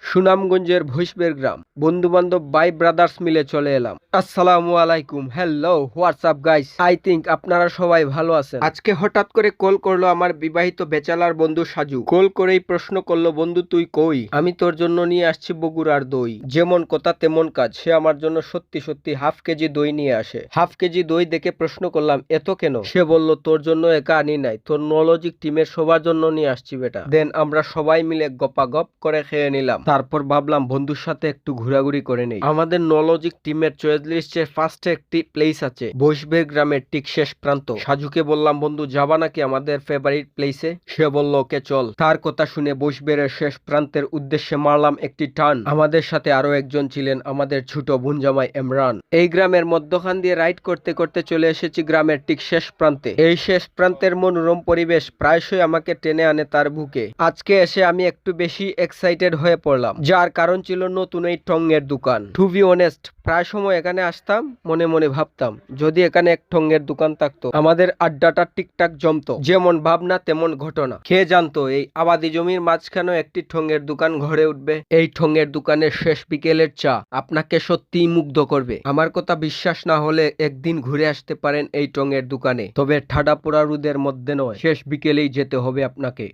সুনামগঞ্জের ভৈসবের গ্রাম। বন্ধু বান্ধব বাই ব্রাদার্স মিলে চলে এলাম। আসসালামু আলাইকুম, hello, WhatsApp guys. I think আপনারা সবাই ভালো আছেন। আজকে হঠাৎ করে কল করলো আমার বিবাহিত বেচালার বন্ধু সাজু। কল করেই প্রশ্ন করলো, বন্ধু তুই কই? আমি তোর জন্য নিয়ে আসছি বগুড়ার দই। যেমন কথা তেমন কাজ। সে আমার জন্য সত্যি সত্যি হাফ কেজি দই নিয়ে আসে। হাফ কেজি দই দেখে প্রশ্ন করলাম, এত কেন? সে বলল, তোর জন্য একা আনি নাই, তোর নলজিক টিমের সবার জন্য নিয়ে আসছি বেটা। দেন আমরা সবাই মিলে গপাগপ করে খেয়ে নিলাম। তারপর ভাবলাম বন্ধুর সাথে একটু ঘোরাঘুরি করে নেই। আমাদের নলজিক টিমের চয়েস লিস্টে ফার্স্টে একটি প্লেস আছে বৈশবের গ্রামের ঠিক শেষ প্রান্ত। সাজুকে বললাম, বন্ধু যাবা নাকি আমাদের ফেভারিট প্লেসে? সে বলল, ওকে চল। তার কথা শুনে বৈশবের শেষ প্রান্তের উদ্দেশ্যে মারলাম একটি টার্ন। আমাদের সাথে আরো একজন ছিলেন আমাদের ছোট বোনজামাই ইমরান। এই গ্রামের মধ্যখান দিয়ে রাইড করতে করতে চলে এসেছি গ্রামের ঠিক শেষ প্রান্তে। এই শেষ প্রান্তের মনোরম পরিবেশ প্রায়শই আমাকে টেনে আনে তার বুকে। আজকে এসে আমি একটু বেশি এক্সাইটেড হয়ে পড়লাম, যার কারণ ছিল নতুন এই টঙ্গের দোকান। টু বি অনেস্ট, প্রায় সময় এখানে আসতাম, মনে মনে ভাবতাম যদি এখানে এক টঙ্গের দোকান থাকতো আমাদের আড্ডাটা ঠিকঠাক জমতো। যেমন ভাবনা তেমন ঘটনা। কে জানতো এই আবাদি জমির মাঝখানেও একটি ঠোঙের দোকান গড়ে উঠবে। এই ঠোঙের দোকানের শেষ বিকেলের চা আপনাকে সত্যিই মুগ্ধ করবে। আমার কথা বিশ্বাস না হলে একদিন ঘুরে আসতে পারেন এই টঙ্গের দোকানে, তবে ঠাডা পোড়া রোদের মধ্যে নয়, শেষ বিকেলেই যেতে হবে আপনাকে।